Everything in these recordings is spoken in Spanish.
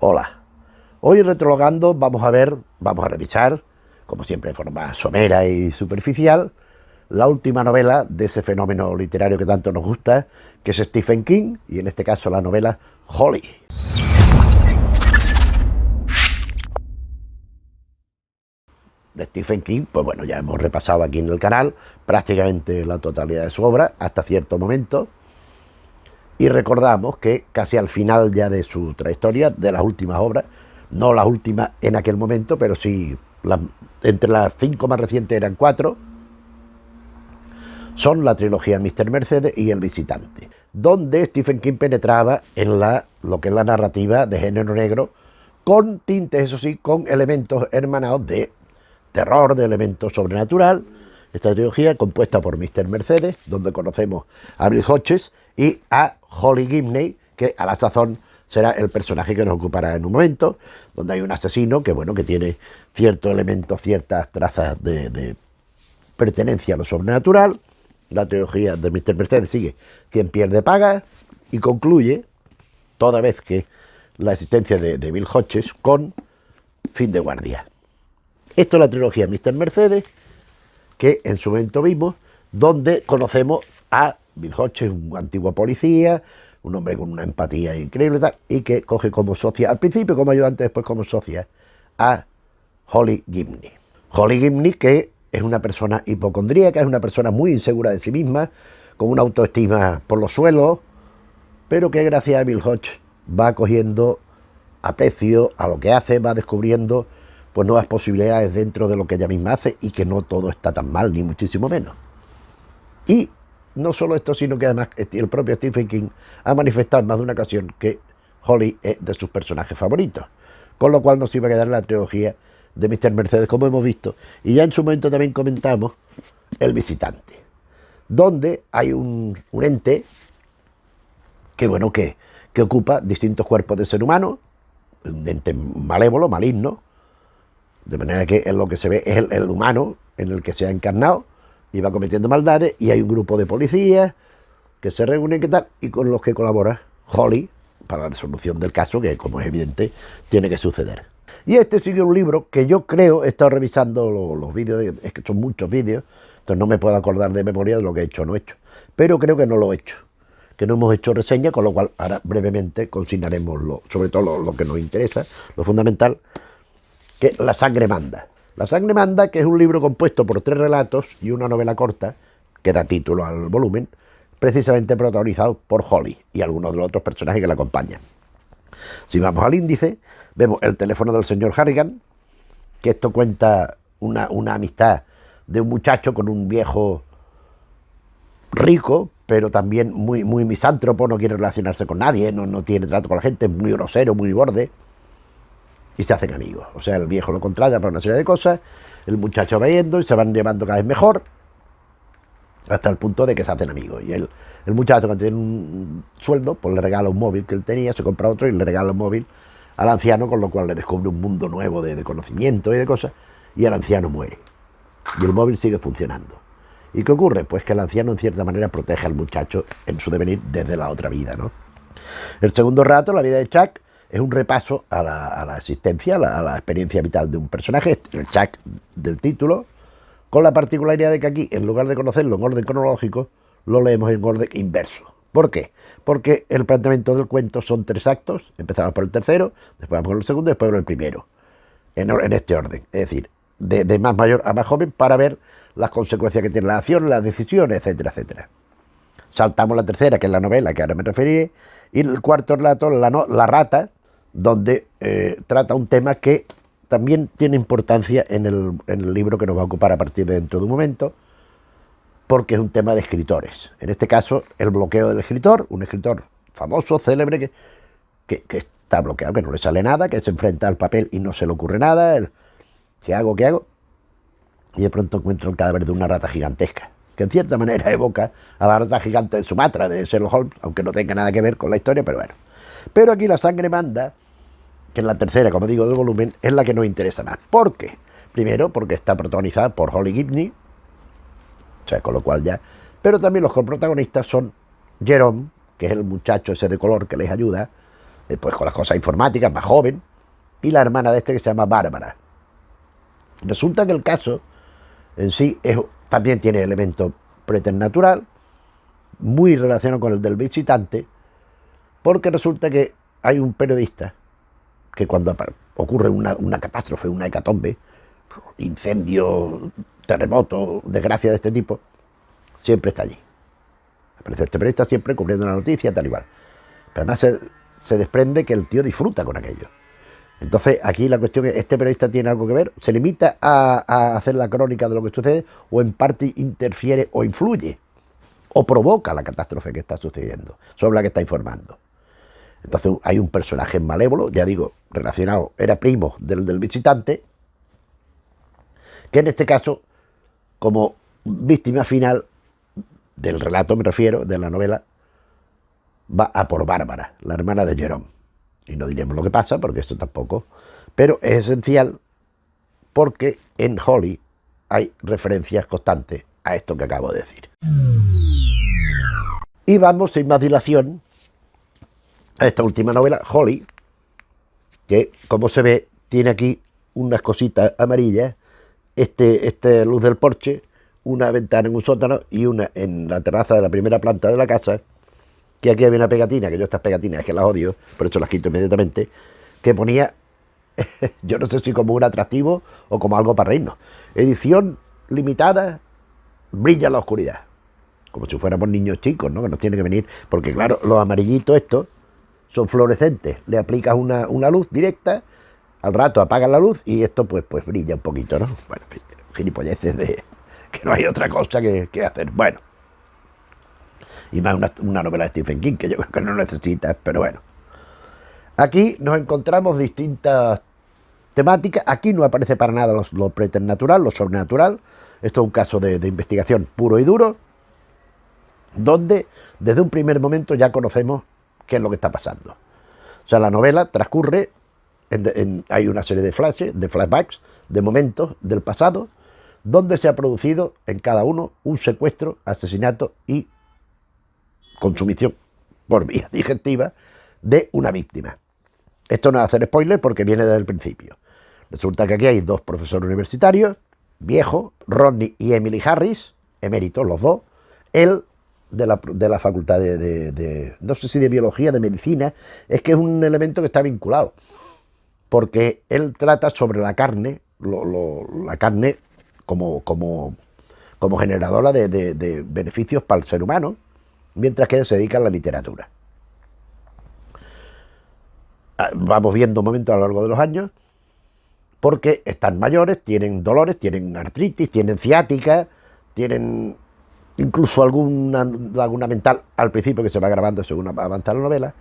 Hola, hoy retrologando vamos a revisar, como siempre de forma somera y superficial, la última novela de ese fenómeno literario que tanto nos gusta, que es Stephen King, y en este caso la novela Holly. De Stephen King, pues bueno, ya hemos repasado aquí en el canal prácticamente la totalidad de su obra, hasta cierto momento, y recordamos que casi al final ya de su trayectoria, de las últimas obras, no las últimas en aquel momento, pero sí, entre las 5 más recientes eran 4, son la trilogía Mr. Mercedes y El visitante, donde Stephen King penetraba en lo que es la narrativa de género negro, con tintes, eso sí, con elementos hermanados de terror, de elementos sobrenatural. Esta trilogía compuesta por Mr. Mercedes, donde conocemos a Bill Hodges y a Holly Gibney, que a la sazón será el personaje que nos ocupará en un momento, donde hay un asesino que, bueno, que tiene ciertos elementos, ciertas trazas de pertenencia a lo sobrenatural. La trilogía de Mr. Mercedes sigue Quien pierde paga y concluye, toda vez que la existencia de Bill Hodges, con Fin de guardia. Esto es la trilogía Mr. Mercedes, que en su momento vimos, donde conocemos a Bill Hodges, un antiguo policía, un hombre con una empatía increíble y que coge como socia, al principio como ayudante, después como socia, a Holly Gibney. Holly Gibney, que es una persona hipocondríaca, es una persona muy insegura de sí misma, con una autoestima por los suelos, pero que gracias a Bill Hodges va cogiendo aprecio a lo que hace, va descubriendo pues nuevas posibilidades dentro de lo que ella misma hace y que no todo está tan mal, ni muchísimo menos. Y no solo esto, sino que además el propio Stephen King ha manifestado en más de una ocasión que Holly es de sus personajes favoritos, con lo cual nos iba a quedar la trilogía de Mr. Mercedes, como hemos visto, y ya en su momento también comentamos El visitante, donde hay un ente que, bueno, que ocupa distintos cuerpos del ser humano, un ente malévolo, maligno, de manera que en lo que se ve es el humano en el que se ha encarnado y va cometiendo maldades, y hay un grupo de policías que se reúnen y con los que colabora Holly para la resolución del caso, que como es evidente tiene que suceder. Y este sigue un libro que yo creo, he estado revisando los vídeos, es que son muchos vídeos, entonces no me puedo acordar de memoria de lo que he hecho o no he hecho, pero creo que no lo he hecho, que no hemos hecho reseña, con lo cual ahora brevemente consignaremos sobre todo lo que nos interesa, lo fundamental, que La sangre manda. La sangre manda, que es un libro compuesto por 3 relatos y una novela corta, que da título al volumen, precisamente protagonizado por Holly y algunos de los otros personajes que la acompañan. Si vamos al índice, vemos el teléfono del señor Harrigan, que esto cuenta una amistad de un muchacho con un viejo rico, pero también muy misántropo, no quiere relacionarse con nadie, no tiene trato con la gente, es muy grosero, muy borde, y se hacen amigos. O sea, el viejo lo contrata para una serie de cosas, el muchacho va yendo y se van llevando cada vez mejor, hasta el punto de que se hacen amigos. Y el muchacho, cuando tiene un sueldo, pues le regala un móvil que él tenía, se compra otro y le regala un móvil al anciano, con lo cual le descubre un mundo nuevo de conocimiento y de cosas, y el anciano muere. Y el móvil sigue funcionando. ¿Y qué ocurre? Pues que el anciano en cierta manera protege al muchacho en su devenir desde la otra vida, ¿no? El segundo relato, La vida de Chuck, es un repaso a la existencia, a la experiencia vital de un personaje, el Chuck del título, con la particularidad de que aquí, en lugar de conocerlo en orden cronológico, lo leemos en orden inverso. ¿Por qué? Porque el planteamiento del cuento son 3 actos, empezamos por el tercero, después vamos por el segundo, después por el primero, en este orden, es decir, de más mayor a más joven, para ver las consecuencias que tiene la acción, las decisiones, etcétera, etcétera. Saltamos la tercera, que es la novela, que ahora me referiré, y el cuarto relato, La rata, donde trata un tema que también tiene importancia en el libro que nos va a ocupar a partir de dentro de un momento, porque es un tema de escritores. En este caso, el bloqueo del escritor, un escritor famoso, célebre, que está bloqueado, que no le sale nada, que se enfrenta al papel y no se le ocurre nada. ¿Qué hago? ¿Qué hago? Y de pronto encuentra el cadáver de una rata gigantesca, que en cierta manera evoca a la rata gigante de Sumatra, de Sherlock Holmes, aunque no tenga nada que ver con la historia, pero bueno. Pero aquí La sangre manda, que es la tercera, como digo, del volumen, es la que nos interesa más. ¿Por qué? Primero, porque está protagonizada por Holly Gibney, o sea, con lo cual ya... Pero también los coprotagonistas son Jerome, que es el muchacho ese de color que les ayuda, pues con las cosas informáticas, más joven, y la hermana de este que se llama Bárbara. Resulta que el caso en sí también tiene elementos preternatural, muy relacionado con el del visitante, porque resulta que hay un periodista que cuando ocurre una catástrofe, una hecatombe, incendio, terremoto, desgracia de este tipo, siempre está allí. Aparece este periodista siempre cubriendo la noticia, tal y cual. Pero además se desprende que el tío disfruta con aquello. Entonces aquí la cuestión es, ¿este periodista tiene algo que ver? ¿Se limita a hacer la crónica de lo que sucede o en parte interfiere o influye o provoca la catástrofe que está sucediendo, sobre la que está informando? Entonces hay un personaje malévolo, ya digo, relacionado, era primo del visitante, que en este caso, como víctima final del relato, me refiero, de la novela, va a por Bárbara, la hermana de Jerome. Y no diremos lo que pasa, porque esto tampoco. Pero es esencial porque en Holly hay referencias constantes a esto que acabo de decir. Y vamos, sin más dilación, a esta última novela, Holly, que, como se ve, tiene aquí unas cositas amarillas, este luz del porche, una ventana en un sótano y una en la terraza de la primera planta de la casa, que aquí había una pegatina, que yo estas pegatinas es que las odio, por eso las quito inmediatamente, que ponía, yo no sé si como un atractivo o como algo para reírnos, edición limitada, brilla en la oscuridad, como si fuéramos niños chicos, ¿no? Que nos tiene que venir, porque claro, los amarillitos estos son fluorescentes, le aplicas una luz directa, al rato apagas la luz y esto pues brilla un poquito, ¿no? Bueno, gilipolleces de que no hay otra cosa que hacer, bueno. Y más una novela de Stephen King, que yo creo que no necesitas, pero bueno. Aquí nos encontramos distintas temáticas. Aquí no aparece para nada lo preternatural, lo sobrenatural. Esto es un caso de investigación puro y duro, donde desde un primer momento ya conocemos qué es lo que está pasando. O sea, la novela transcurre, hay una serie de flashes, de flashbacks, de momentos del pasado, donde se ha producido en cada uno un secuestro, asesinato y consumición por vía digestiva de una víctima. Esto no es hacer spoiler porque viene desde el principio. Resulta que aquí hay dos profesores universitarios, viejos, Rodney y Emily Harris, eméritos los dos, él de la facultad de no sé si de biología, de medicina, es que es un elemento que está vinculado, porque él trata sobre la carne, la carne como generadora de beneficios para el ser humano, mientras que se dedica a la literatura. Vamos viendo momentos a lo largo de los años, porque están mayores, tienen dolores, tienen artritis, tienen ciática, tienen incluso alguna laguna mental al principio que se va agravando según avanza la novela,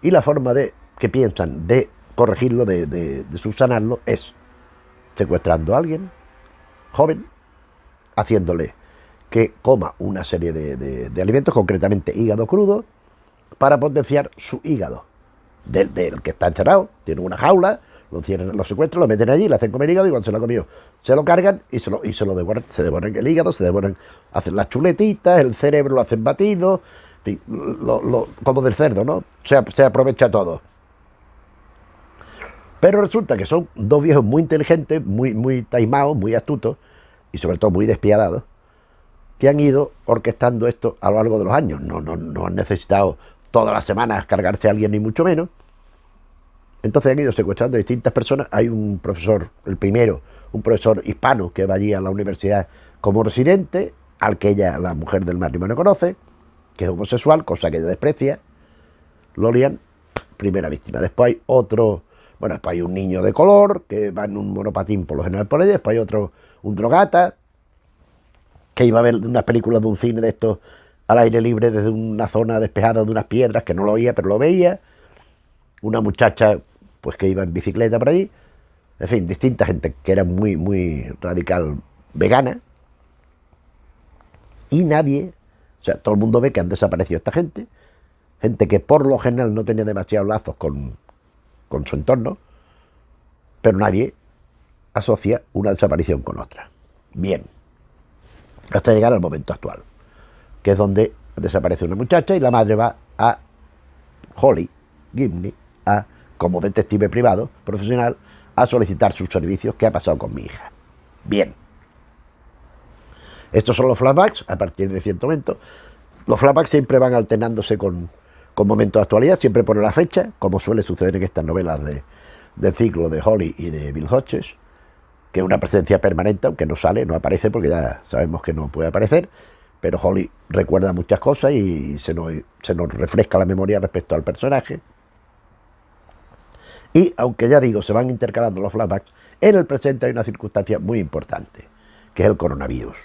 y la forma que piensan de corregirlo, de subsanarlo, es secuestrando a alguien joven, haciéndole que coma una serie de alimentos, concretamente hígado crudo, para potenciar su hígado. Del que está encerrado, tiene una jaula, lo secuestran, lo meten allí, le hacen comer hígado y cuando se lo ha comido, se lo cargan y se lo devoran. Se devoran el hígado, hacen las chuletitas, el cerebro lo hacen batido, en fin, como del cerdo, ¿no? Se aprovecha todo. Pero resulta que son dos viejos muy inteligentes, muy taimados, muy astutos y sobre todo muy despiadados, que han ido orquestando esto a lo largo de los años. No han necesitado todas las semanas cargarse a alguien, ni mucho menos. Entonces han ido secuestrando a distintas personas. Hay un profesor, el primero, un profesor hispano que va allí a la universidad como residente, al que la mujer del matrimonio, conoce, que es homosexual, cosa que ella desprecia. Lo lían, primera víctima. Después hay otro, después hay un niño de color que va en un monopatín por lo general por ahí. Después hay otro, un drogata, que iba a ver unas películas de un cine de estos al aire libre desde una zona despejada de unas piedras, que no lo oía pero lo veía. Una muchacha pues que iba en bicicleta por ahí. En fin, distinta gente que era muy radical vegana. Y nadie, o sea, todo el mundo ve que han desaparecido esta gente que por lo general no tenía demasiados lazos con su entorno, pero nadie asocia una desaparición con otra. Bien, hasta llegar al momento actual, que es donde desaparece una muchacha y la madre va a Holly, Gibney, como detective privado, profesional, a solicitar sus servicios. ¿Qué ha pasado con mi hija? Bien. Estos son los flashbacks a partir de cierto momento. Los flashbacks siempre van alternándose con momentos de actualidad, siempre pone la fecha, como suele suceder en estas novelas del ciclo de Holly y de Bill Hodges, que es una presencia permanente, aunque no sale, no aparece, porque ya sabemos que no puede aparecer, pero Holly recuerda muchas cosas y se nos refresca la memoria respecto al personaje. Y, aunque ya digo, se van intercalando los flashbacks, en el presente hay una circunstancia muy importante, que es el coronavirus.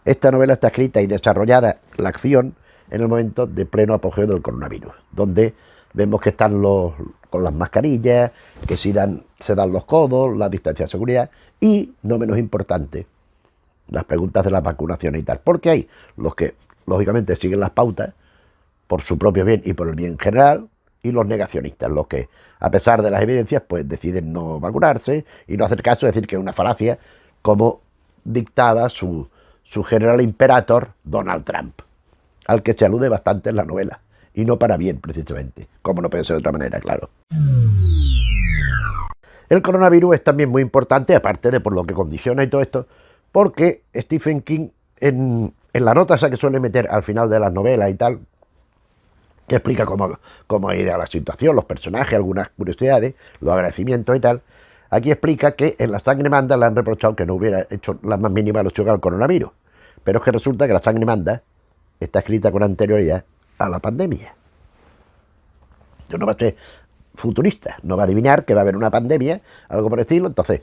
Esta novela está escrita y desarrollada, la acción, en el momento de pleno apogeo del coronavirus, donde vemos que están con las mascarillas, que se dan los codos, la distancia de seguridad y, no menos importante, las preguntas de las vacunaciones y tal. Porque hay los que, lógicamente, siguen las pautas por su propio bien y por el bien general, y los negacionistas, los que, a pesar de las evidencias, pues deciden no vacunarse y no hacer caso, decir que es una falacia, como dictada su general imperator, Donald Trump, al que se alude bastante en la novela, y no para bien, precisamente, como no puede ser de otra manera, claro. El coronavirus es también muy importante, aparte de por lo que condiciona y todo esto, porque Stephen King, en la nota esa que suele meter al final de las novelas y tal, que explica cómo ha ido la situación, los personajes, algunas curiosidades, los agradecimientos y tal, aquí explica que en La Sangre Manda le han reprochado que no hubiera hecho la más mínima alusión al coronavirus, pero es que resulta que La Sangre Manda está escrita con anterioridad a la pandemia. Yo no va a ser futurista, no va a adivinar que va a haber una pandemia, algo por el estilo. Entonces,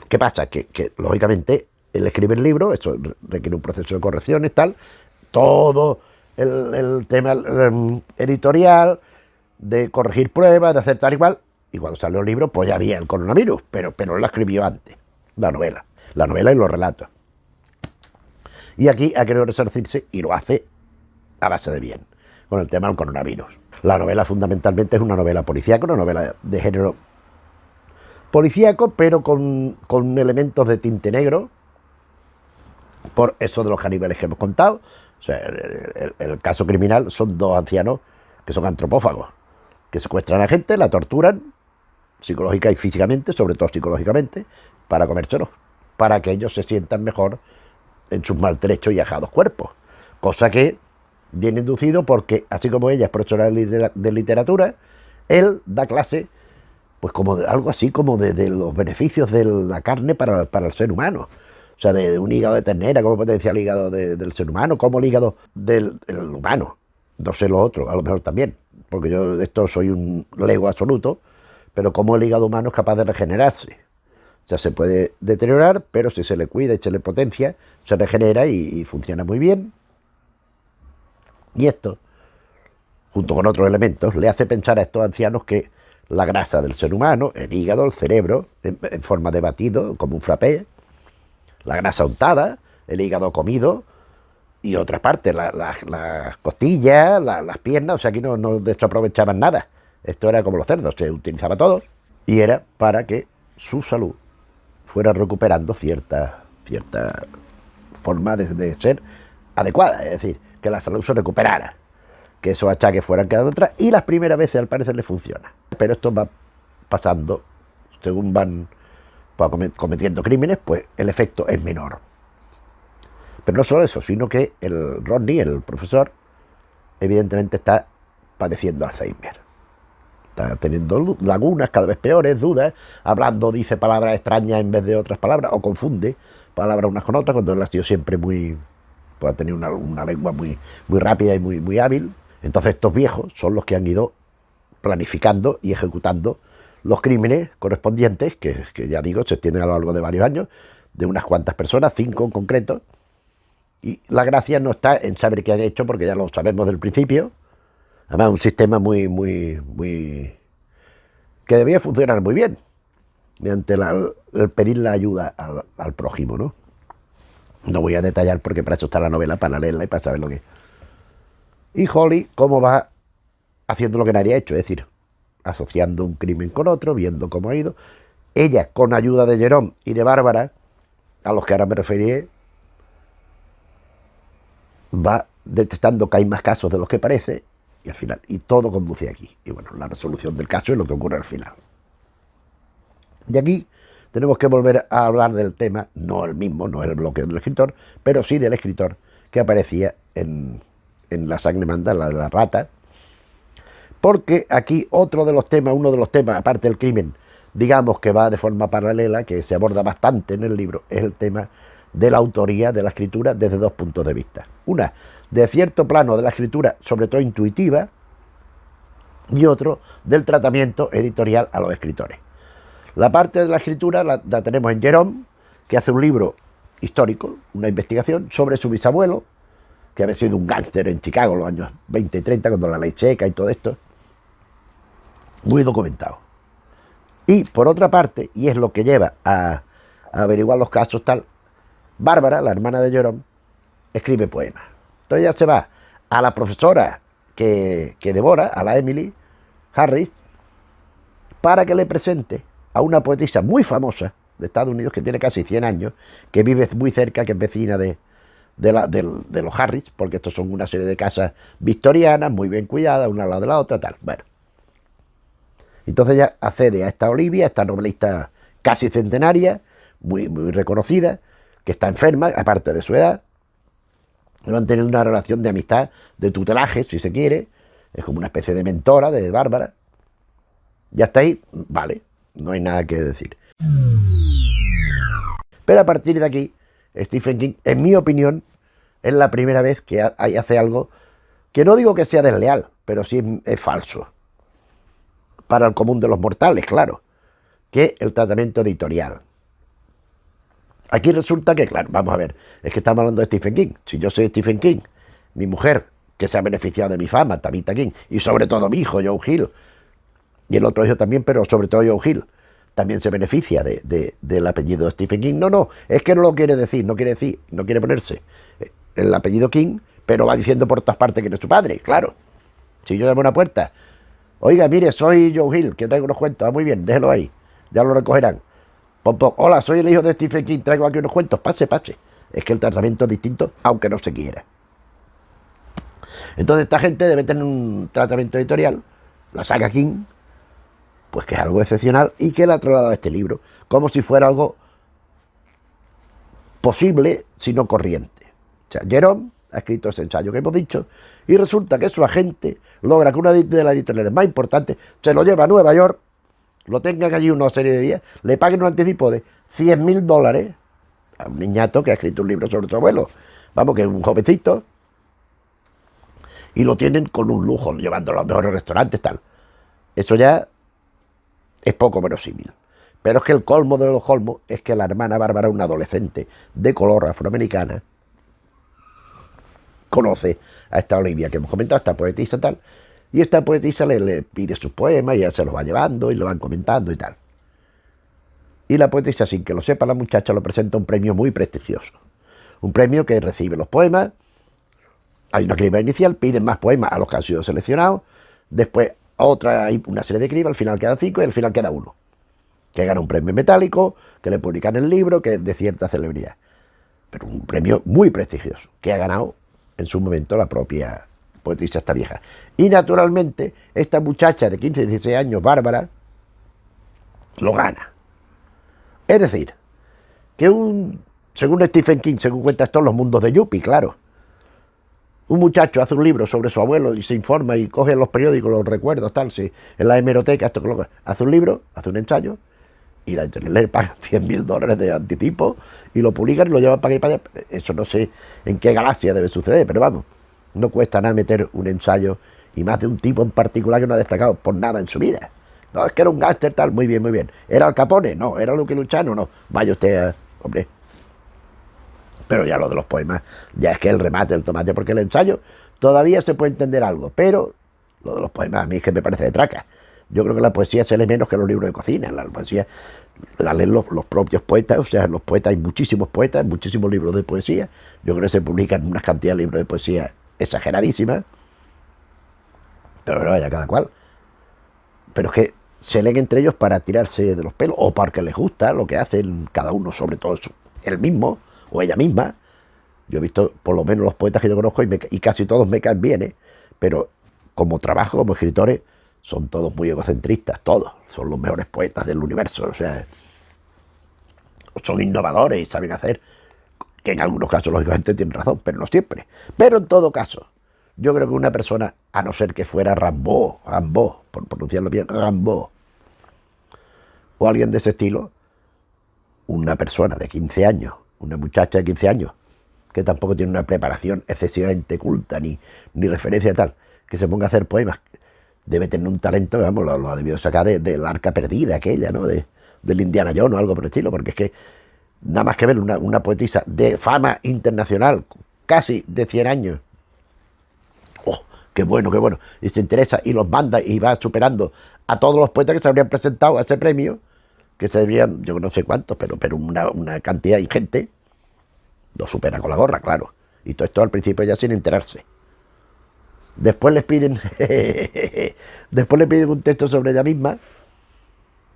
¿qué pasa? Que lógicamente él escribe el libro, eso requiere un proceso de correcciones, tal, todo el tema editorial, de corregir pruebas, de hacer tal y cual, y cuando salió el libro, pues ya había el coronavirus, pero él la escribió antes, la novela y los relatos. Y aquí ha querido resarcirse y lo hace a base de bien, con el tema del coronavirus. La novela fundamentalmente es una novela policíaca, una novela de género policíaco, pero con elementos de tinte negro, por eso de los caníbales que hemos contado. O sea, el caso criminal son dos ancianos que son antropófagos, que secuestran a gente, la torturan, psicológica y físicamente, sobre todo psicológicamente, para comérselos, para que ellos se sientan mejor en sus maltrechos y ajados cuerpos. Cosa que viene inducido porque, así como ella es profesora de literatura, él da clase, pues como algo así como de los beneficios de la carne para el ser humano. O sea, de un hígado de ternera, cómo potencia el hígado del ser humano, como el hígado del humano. No sé lo otro, a lo mejor también, porque yo de esto soy un lego absoluto, pero como el hígado humano es capaz de regenerarse. O sea, se puede deteriorar, pero si se le cuida y se le potencia, se regenera y funciona muy bien. Y esto, junto con otros elementos, le hace pensar a estos ancianos que la grasa del ser humano, el hígado, el cerebro, en forma de batido, como un frappé, la grasa untada, el hígado comido y otras partes, las costillas, las piernas, o sea, aquí no desaprovechaban nada. Esto era como los cerdos, se utilizaba todo y era para que su salud fuera recuperando cierta forma de ser adecuada, es decir, que la salud se recuperara, que esos achaques fueran quedando atrás, y las primeras veces al parecer le funciona. Pero esto va pasando, según van cometiendo crímenes, pues el efecto es menor. Pero no solo eso, sino que el Rodney, el profesor, evidentemente está padeciendo Alzheimer. Está teniendo lagunas cada vez peores, dudas, hablando, dice palabras extrañas en vez de otras palabras, o confunde palabras unas con otras, cuando él ha sido siempre muy... pues ha tenido una lengua muy rápida y muy hábil. Entonces estos viejos son los que han ido planificando y ejecutando los crímenes correspondientes, que ya digo, se extienden a lo largo de varios años, de unas cuantas personas, 5 en concreto, y la gracia no está en saber qué han hecho, porque ya lo sabemos del principio. Además, un sistema que debía funcionar muy bien, mediante el pedir la ayuda al prójimo, ¿no? No voy a detallar porque para eso está la novela, para leerla y para saber lo que es. Y Holly, cómo va haciendo lo que nadie ha hecho, es decir, asociando un crimen con otro, viendo cómo ha ido. Ella, con ayuda de Jerome y de Bárbara, a los que ahora me referiré, va detectando que hay más casos de los que parece Y al final, y todo conduce aquí. Y bueno, la resolución del caso es lo que ocurre al final. Y aquí tenemos que volver a hablar del tema, no el mismo, no el bloqueo del escritor, pero sí del escritor que aparecía en La sangre manda, la de la rata, porque aquí otro de los temas, uno de los temas, aparte del crimen, digamos que va de forma paralela, que se aborda bastante en el libro, es el tema de la autoría de la escritura desde dos puntos de vista. Una, de cierto plano de la escritura, sobre todo intuitiva, y otro, del tratamiento editorial a los escritores. La parte de la escritura la tenemos en Jerome, que hace un libro histórico, una investigación sobre su bisabuelo, que había sido un gángster en Chicago en los años 20 y 30, cuando la ley seca y todo esto, muy documentado. Y por otra parte, y es lo que lleva a averiguar los casos tal, Bárbara, la hermana de Jerome, escribe poemas. Entonces ella se va a la profesora que devora, a la Emily Harris, para que le presente a una poetisa muy famosa de Estados Unidos, que tiene casi 100 años, que vive muy cerca, que es vecina de los Harris, porque estos son una serie de casas victorianas, muy bien cuidadas, una al lado de la otra, tal. Bueno. Entonces ella accede a esta Olivia, esta novelista casi centenaria, muy reconocida, que está enferma, aparte de su edad. Van teniendo una relación de amistad, de tutelaje, si se quiere. Es como una especie de mentora de Bárbara. Ya está ahí, vale, no hay nada que decir. Pero a partir de aquí, Stephen King, en mi opinión, es la primera vez que hace algo que no digo que sea desleal, pero sí es falso. Para el común de los mortales, claro, que es el tratamiento editorial. Aquí resulta que, claro, vamos a ver, es que estamos hablando de Stephen King. Si yo soy Stephen King, mi mujer, que se ha beneficiado de mi fama, Tabitha King, y sobre todo mi hijo, Joe Hill, y el otro hijo también, pero sobre todo Joe Hill, también se beneficia del apellido de Stephen King. No, es que no lo quiere decir, no quiere ponerse el apellido King, pero va diciendo por todas partes que no es su padre, claro. Si yo llamo a una puerta, oiga, mire, soy Joe Hill, que traigo unos cuentos, muy bien, déjelo ahí, ya lo recogerán. Hola, soy el hijo de Stephen King, traigo aquí unos cuentos, pase. Es que el tratamiento es distinto, aunque no se quiera. Entonces esta gente debe tener un tratamiento editorial, la saga King, pues que es algo excepcional y que la ha trasladado a este libro, como si fuera algo posible, sino corriente. O sea, Jerome ha escrito ese ensayo que hemos dicho, y resulta que su agente logra que una de las editoriales más importantes se lo lleva a Nueva York, lo tengan allí una serie de días, le paguen un anticipo de $100,000 a un niñato que ha escrito un libro sobre su abuelo, vamos, que es un jovencito, y lo tienen con un lujo, llevándolo a los mejores restaurantes, tal. Eso ya es poco verosímil. Pero es que el colmo de los colmos es que la hermana Bárbara, una adolescente de color afroamericana, conoce a esta Olivia que hemos comentado, esta poetisa tal, y esta poetisa le pide sus poemas y ella se los va llevando y lo van comentando y tal. Y la poetisa, sin que lo sepa la muchacha, lo presenta un premio muy prestigioso. Un premio que recibe los poemas, hay una criba inicial, piden más poemas a los que han sido seleccionados, después otra, hay una serie de cribas, al final quedan 5 y al final queda uno, que gana un premio metálico, que le publican el libro, que es de cierta celebridad. Pero un premio muy prestigioso, que ha ganado en su momento la propia poetisa esta vieja. Y naturalmente, esta muchacha de 15, 16 años, Bárbara, lo gana. Es decir, que según Stephen King, según cuenta esto, los mundos de Yuppie, claro. Un muchacho hace un libro sobre su abuelo y se informa y coge los periódicos, los recuerdos, tal, sí, en la hemeroteca, hace un libro, hace un ensayo, y la editorial le pagan $100,000 de anticipo y lo publican y lo llevan para aquí y para allá. Eso no sé en qué galaxia debe suceder, pero vamos, no cuesta nada meter un ensayo, y más de un tipo en particular que no ha destacado por nada en su vida. No, es que era un gángster tal, muy bien. ¿Era Al Capone? No. ¿Era Lucky Luciano? No. Vaya usted, hombre. Pero ya lo de los poemas, ya es que el remate, el tomate, porque el ensayo todavía se puede entender algo, pero lo de los poemas a mí es que me parece de traca. Yo creo que la poesía se lee menos que los libros de cocina. La poesía la leen los propios poetas, o sea, los poetas, hay muchísimos poetas, muchísimos libros de poesía. Yo creo que se publican unas cantidades de libros de poesía exageradísimas, pero vaya, cada cual. Pero es que se leen entre ellos para tirarse de los pelos, o porque les gusta lo que hacen cada uno, sobre todo él mismo, o ella misma. Yo he visto por lo menos los poetas que yo conozco y casi todos me caen bien, pero como trabajo, como escritores, son todos muy egocentristas, todos. Son los mejores poetas del universo, o sea, son innovadores y saben hacer, que en algunos casos, lógicamente, tienen razón, pero no siempre. Pero en todo caso, yo creo que una persona, a no ser que fuera Rimbaud, por pronunciarlo bien, Rimbaud, o alguien de ese estilo, una persona de 15 años, una muchacha de 15 años, que tampoco tiene una preparación excesivamente culta, ni referencia tal, que se ponga a hacer poemas, debe tener un talento, vamos, lo ha debido sacar del Arca Perdida, aquella, ¿no? Del Indiana Jones o algo por el estilo, porque es que nada más que ver una poetisa de fama internacional, casi de 100 años, ¡oh, qué bueno, qué bueno! Y se interesa y los manda y va superando a todos los poetas que se habrían presentado a ese premio, que se debían, yo no sé cuántos, pero una cantidad ingente, lo supera con la gorra, claro. Y todo esto al principio ya sin enterarse. Después les piden un texto sobre ella misma,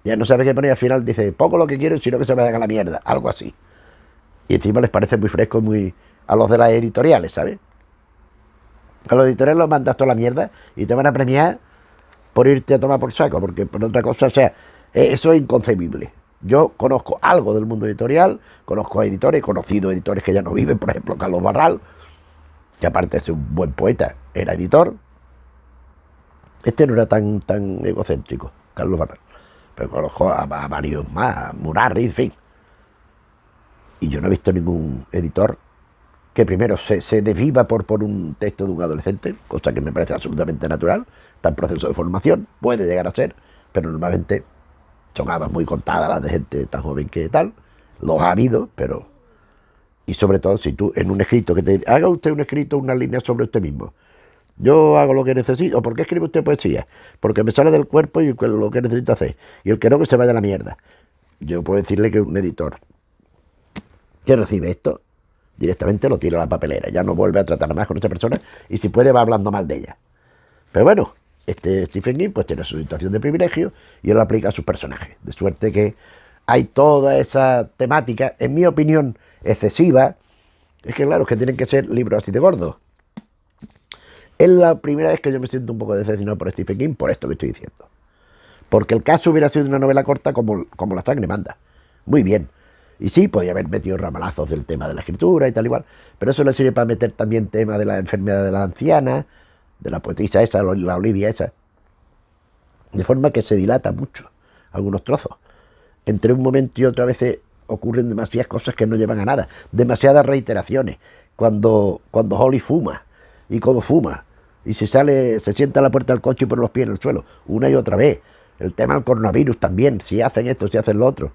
ya no sabe qué poner, al final dice, poco lo que quiero, sino que se vayan a la mierda, algo así. Y encima les parece muy fresco, muy a los de las editoriales, ¿sabes? A los editoriales los mandas toda la mierda y te van a premiar por irte a tomar por saco, porque por otra cosa, o sea, eso es inconcebible. Yo conozco algo del mundo editorial, conozco editores, he conocido editores que ya no viven, por ejemplo, Carlos Barral, que aparte de ser un buen poeta, era editor. Este no era tan egocéntrico, Carlos Barral, pero conozco a varios más, Murari, en fin. Y yo no he visto ningún editor que primero se desviva por un texto de un adolescente, cosa que me parece absolutamente natural, está en proceso de formación, puede llegar a ser, pero normalmente son habas muy contadas las de gente tan joven que tal, los ha habido, pero... Y sobre todo si tú en un escrito, que te haga usted un escrito, una línea sobre usted mismo, yo hago lo que necesito. ¿Por qué escribe usted poesía? Porque me sale del cuerpo y lo que necesito hacer, y el que no, que se vaya a la mierda. Yo puedo decirle que un editor que recibe esto directamente lo tira a la papelera, ya no vuelve a tratar más con esta persona, y si puede va hablando mal de ella. Pero bueno, este Stephen King pues tiene su situación de privilegio y él lo aplica a sus personajes, de suerte que hay toda esa temática, en mi opinión, excesiva. Es que claro, que tienen que ser libros así de gordos. Es la primera vez que yo me siento un poco decepcionado por Stephen King por esto que estoy diciendo, porque el caso hubiera sido una novela corta como La sangre manda, muy bien. Y sí, podía haber metido ramalazos del tema de la escritura y tal igual, pero eso le sirve para meter también tema de la enfermedad de la anciana, de la poetisa esa, la Olivia esa, de forma que se dilata mucho algunos trozos. Entre un momento y otra vez ocurren demasiadas cosas que no llevan a nada, demasiadas reiteraciones. Cuando Holly fuma, y cómo fuma, y se sienta a la puerta del coche y pone los pies en el suelo, una y otra vez. El tema del coronavirus también, si hacen esto, si hacen lo otro.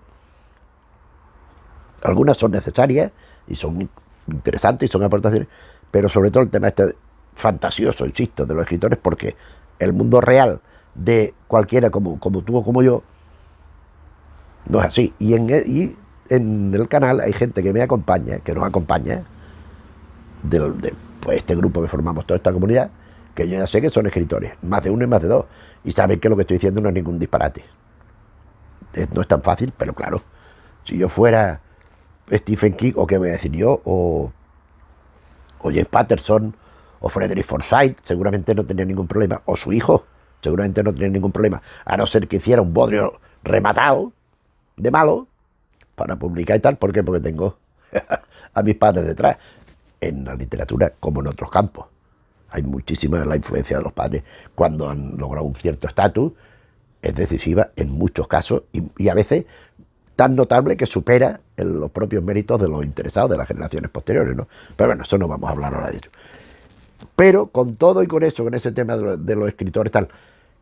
Algunas son necesarias y son interesantes y son aportaciones, pero sobre todo el tema este fantasioso, insisto, de los escritores, porque el mundo real de cualquiera como tú o como yo no es así. Y en el canal hay gente que me acompaña, que nos acompaña, pues este grupo que formamos toda esta comunidad, que yo ya sé que son escritores, más de uno y más de dos, y saben que lo que estoy diciendo no es ningún disparate. No es tan fácil, pero claro, si yo fuera Stephen King, o qué voy a decir yo, o James Patterson, o Frederick Forsyth, seguramente no tenía ningún problema, o su hijo, seguramente no tenía ningún problema, a no ser que hiciera un bodrio rematado de malo para publicar y tal. ¿Por qué? Porque tengo a mis padres detrás, en la literatura como en otros campos. Hay muchísima la influencia de los padres cuando han logrado un cierto estatus, es decisiva en muchos casos, y a veces tan notable que supera los propios méritos de los interesados de las generaciones posteriores, ¿no? Pero bueno, eso no vamos a hablar ahora de ello. Pero con todo y con eso, con ese tema de los escritores tal,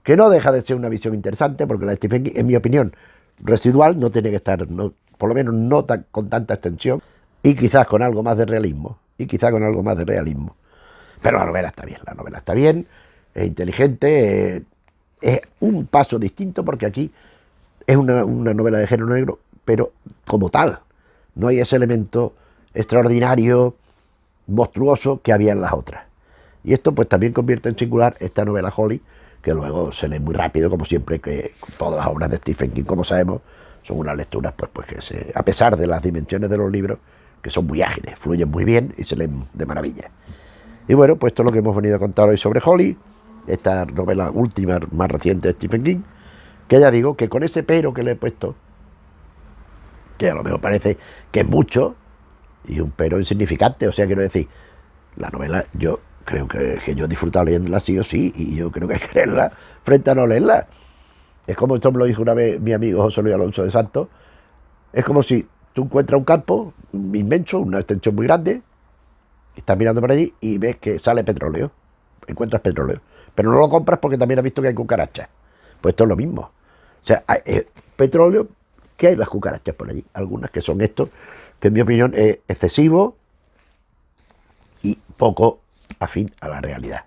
que no deja de ser una visión interesante, porque la de Stephen King, en mi opinión, residual, no tiene que estar, no, por lo menos no con tanta extensión, y quizás con algo más de realismo, Pero la novela está bien, es inteligente, es un paso distinto, porque aquí es una novela de género negro, pero como tal, no hay ese elemento extraordinario, monstruoso que había en las otras. Y esto pues también convierte en singular esta novela Holly, que luego se lee muy rápido, como siempre, que todas las obras de Stephen King, como sabemos, son unas lecturas pues que a pesar de las dimensiones de los libros, que son muy ágiles, fluyen muy bien y se leen de maravilla. Y bueno, pues esto es lo que hemos venido a contar hoy sobre Holly, esta novela última, más reciente de Stephen King, que ya digo que con ese pero que le he puesto, que a lo mejor parece que es mucho, y un pero insignificante, o sea, quiero decir, la novela yo creo que yo he disfrutado leyéndola sí o sí, y yo creo que hay que leerla frente a no leerla. Es como esto me lo dijo una vez mi amigo José Luis Alonso de Santos, es como si tú encuentras un campo inmenso, una extensión muy grande, estás mirando por allí y ves que sale petróleo, encuentras petróleo, pero no lo compras porque también has visto que hay cucarachas. Pues esto es lo mismo. O sea, hay petróleo, que hay las cucarachas por allí, algunas que son estos, que en mi opinión es excesivo y poco afín a la realidad.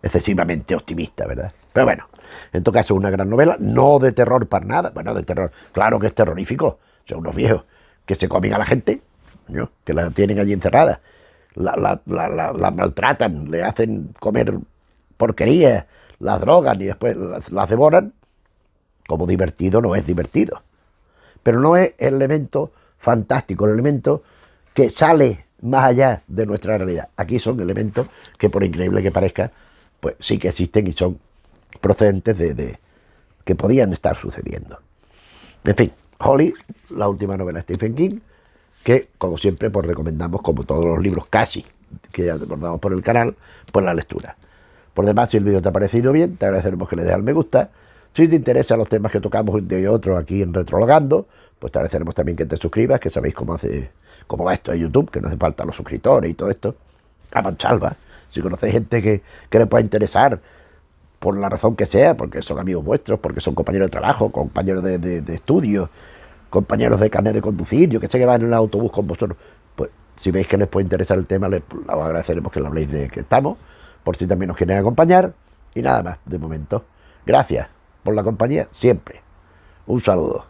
Excesivamente optimista, ¿verdad? Pero bueno, en todo caso es una gran novela, no de terror para nada, bueno, de terror, claro que es terrorífico, son unos viejos que se comen a la gente, ¿no? Que la tienen allí encerrada, la maltratan, le hacen comer porquerías, las drogan y después las devoran. Como divertido no es divertido, pero no es el elemento fantástico, el elemento que sale más allá de nuestra realidad. Aquí son elementos que, por increíble que parezca, pues sí que existen y son procedentes de que podían estar sucediendo. En fin, Holly, la última novela de Stephen King, que como siempre pues recomendamos, como todos los libros casi que ya recordamos por el canal, pues la lectura. Por demás, si el vídeo te ha parecido bien, te agradeceremos que le des al me gusta. Si te interesan los temas que tocamos un día y otro aquí en Retrologando, pues te agradeceremos también que te suscribas, que sabéis cómo va esto de YouTube, que no hace falta los suscriptores y todo esto. A mansalva. Si conocéis gente que le pueda interesar, por la razón que sea, porque son amigos vuestros, porque son compañeros de trabajo, compañeros de estudio, compañeros de carnet de conducir, yo que sé, que van en el autobús con vosotros, pues si veis que les puede interesar el tema, les agradeceremos que le habléis de que estamos, por si también nos quieren acompañar, y nada más, de momento. Gracias por la compañía, siempre. Un saludo.